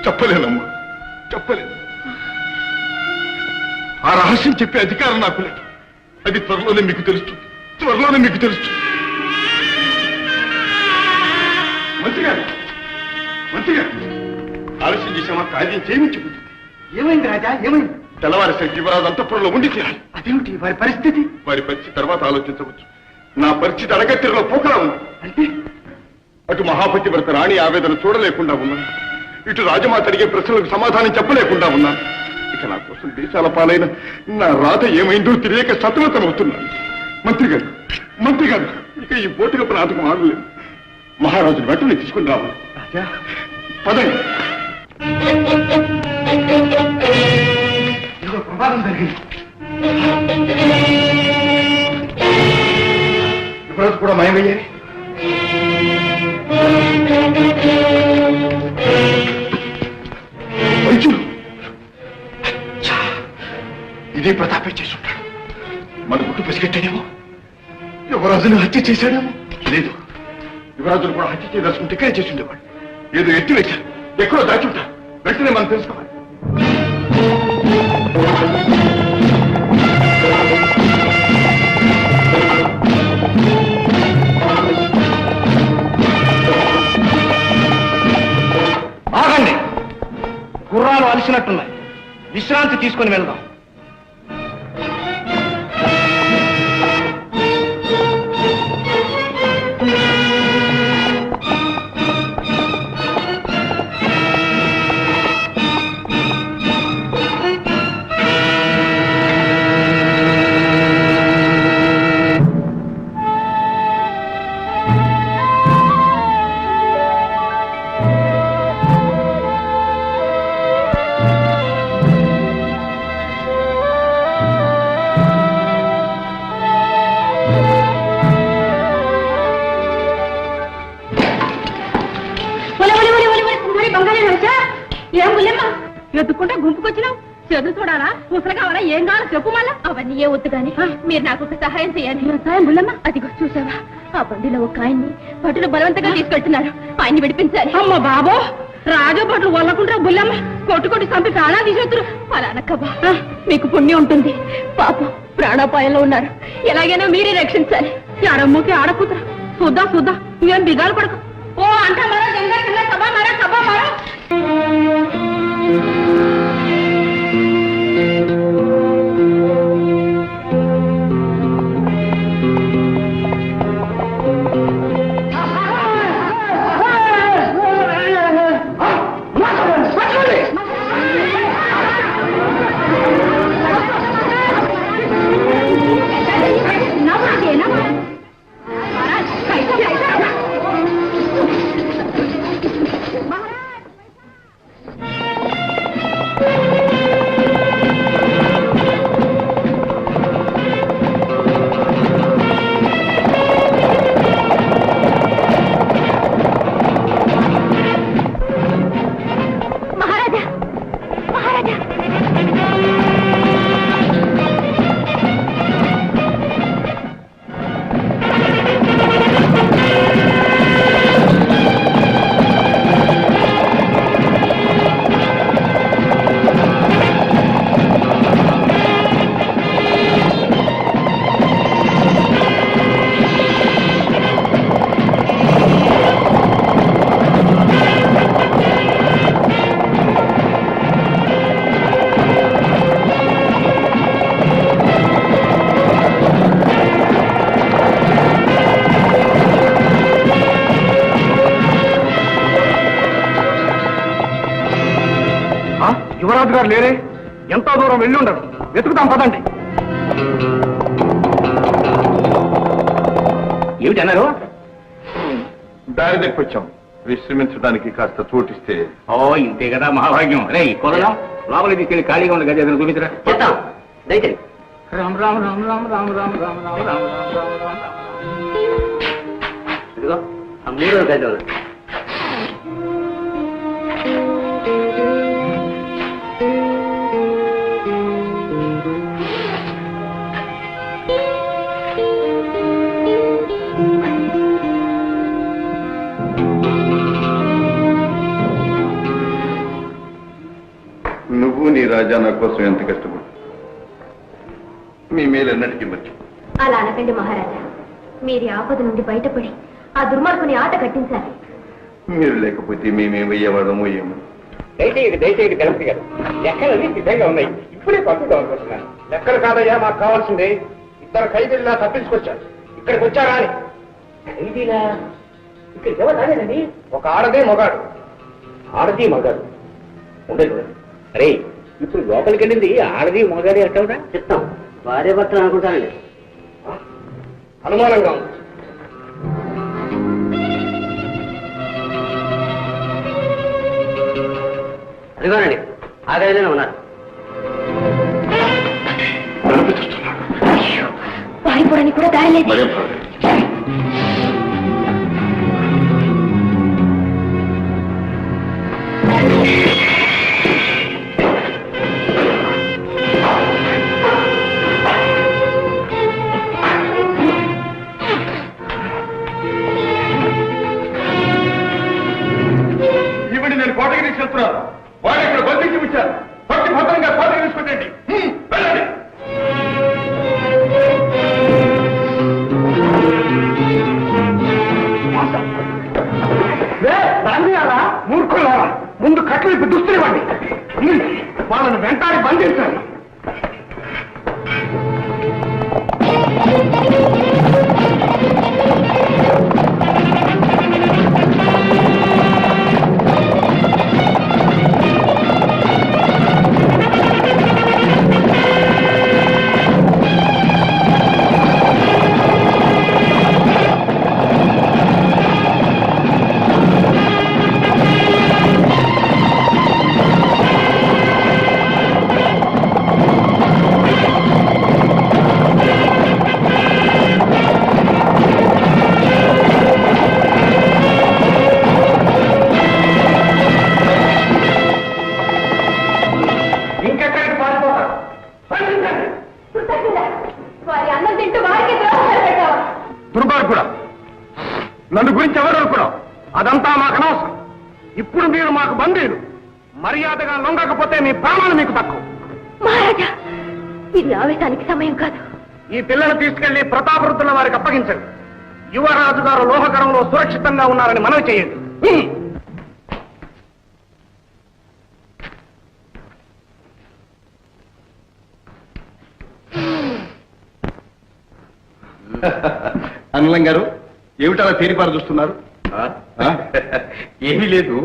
చెప్పలేనమ్మా, చెప్పలేను. ఆ రహస్యం చెప్పే అధికారం నాకు లేదు. అది త్వరలోనే మీకు తెలుస్తుంది, త్వరలోనే మీకు తెలుస్తుంది. మంత్రి గారు, మంత్రి గారు, ఆలస్యం చేసామా? కార్యం చేయమించుకుంటుంది. ఏమైంది రాజా, ఏమైంది? తెల్లవారిసరికి యువరాజు అంతఃపురంలో ఉండి తీరాలి. అదేమిటి వారి పరిస్థితి? వారి పరిస్థితి తర్వాత ఆలోచించవచ్చు. నా పరిస్థితి అడగత్తిరలో పోకలా ఉంది. అంటే అటు మహాపతివ్రత రాణి ఆవేదన చూడలేకుండా ఉన్నాను, ఇటు రాజమాత అడిగే ప్రశ్నలకు సమాధానం చెప్పలేకుండా ఉన్నాను. ఇక నా కోసం దేశాల పాలైన నా రాత ఏమైందో తెలియక సతమతమవుతున్నాను. మంత్రి గారు, మంత్రి గారు, ఇక ఈ పోటుకపు నాటకం ఆడలేదు. మహారాజుని వెంటనే తీసుకుని రావాలి. రాజా పదండి. ఏదో ప్రమాదం జరిగింది. యువరాజు కూడా మాయమయ్యారు. వైద్యుడు ఇదే ప్రతాపే చేసుంటాడు. మన గుట్టు పసిగట్టాడేమో, యువరాజుని హత్య చేశాడేమో. లేదు, యువరాజును కూడా హత్య చేయదలుచుకుంటే ఇక్కడే చేసి ఉండేవాడు. ఏదో ఎత్తి వేశారు, ఎక్కడో దాచుంటారు. వెంటనే మనం తెలుసుకోవాలి. ఆగండి, గుర్రాలు అలసినట్టున్నాయి. విశ్రాంతి తీసుకొని వెళ్దాం. ఏం బుల్లెమ్మ ఎత్తుకుంటే గుంపుకొచ్చినావు? చదువు చూడాలా, ముసలు కావాలా, ఏం కావాలో చెప్పు. మళ్ళా అవన్నీ ఏ వద్దు కానీ మీరు నాకు ఒక సహాయం చేయాలి. సహాయం బుల్లమ్మ? అదిగో చూసావా, ఆ బండిలో ఒక ఆయన్ని భటులు బలవంతంగా తీసుకెళ్తున్నారు. ఆయన్ని విడిపించాలి. అమ్మ బాబో, రాజు భటులు వల్లకుంటారా బుల్లమ్మ? కొట్టు చంపి ప్రాణాలు తీసేద్దరు. అలా అనక్కబా, మీకు పుణ్యం ఉంటుంది. పాపం ప్రాణాపాయంలో ఉన్నారు, ఎలాగైనా మీరే రక్షించాలి. ఆడమ్మకి ఆడకూతురా. చూద్దాం నువ్వేం బిగాలు పడకు. ఓ అంట మరో జంగల్ కింద సభ మరో యువరాజు గారు లేరే? ఎంతో దూరం వెళ్ళి ఉండరు. వెతుకుతాం, పదండి. ఏమిటి అన్నారు? దారి దగ్గొచ్చాం, విశ్రమించడానికి కాస్త చోటిస్తే. ఓ ఇంతే కదా మహాభాగ్యం. రే కొరలా లోపలికి తీసుకెళ్ళి ఖాళీగా ఉన్న గది ఏదైనా చూపించరా. చెప్తాం, దయచేసి. రామ్ రామ్ రామ్ రామ్ రామ్ రామ్ రామ్ రామ్ రామ్ రామ్ రామ్ రామ్. ఇదిగో ఆ 3వ గది. నువ్వు నీ రాజా నా కోసం ఎంత కష్టపడు మీ మేలెన్నటికీ మర్చి అలా అనకండి మహారాజా. మీరు ఆపద నుండి బయటపడి ఆ దుర్మార్గుని ఆట కట్టించాలి. మీరు లేకపోతే మేమేమయ్యేవాళ్ళమో ఏమో. దయచేయండి గణపతి గారు, లెక్కలన్నీ సిద్ధంగా ఉన్నాయి. ఇప్పుడే పంపిద్దాం అనుకుంటున్నాను. లెక్కలు కాదయ్యా మాకు కావాల్సిందే. ఇద్దరు ఖైదీలా తప్పించుకొచ్చారు. ఇక్కడికి వచ్చారా అని. ఖైదీలా? ఇక్కడికి ఎవరు రాలేదండి. ఒక ఆడదే మగాడు. ఆడది మగాడు ఉండదు. అరే ఇప్పుడు లోపలికి వెళ్ళింది ఆడది మగాడే అంటావురా? చెప్తాం, భార్య భర్తలు అనుకుంటానండి. అనుమానంగా ఉంది. అదిగోనండి, ఆ గదిలోనే ఉన్నారు. పారిపోవడానికి కూడా దారి లేదు. మరేం పర్వాలేదు. ఇవన్నీ నేను కోటకి తీసుకెళ్తున్నాను. వాడు ఇక్కడ బంధించి ఉంచారు. పట్టి భద్రంగా కోటకి తీసుకుంటండి. వెళ్ళండి. మూర్ఖులారా, ముందు కట్లు ఇప్పుడు దుస్తునివ్వండి. వాళ్ళను వెంటాడి బంధించాలి. వారి అన్నం తింటూ వారికి ద్రోహాలు పెట్టావా? దుర్మార్గుడా, నన్ను గురించి ఎవరు అనుకున్నావు? అదంతా మాకు అనవసరం. ఇప్పుడు మీరు మాకు బందీలు. మర్యాదగా లొంగకపోతే మీ ప్రాణాలు మీకు తక్కువ. మహారాజా, ఇది ఆవేశానికి సమయం కాదు. ఈ పిల్లలు తీసుకెళ్లి ప్రతాపరుద్దుల వారికి అప్పగించండి. యువరాజు గారు లోహకరంలో సురక్షితంగా ఉన్నారని మనవి చేయండి. అనిలం గారు, ఏమిటలా తేలిపారు చూస్తున్నారు? ఏమీ లేదు.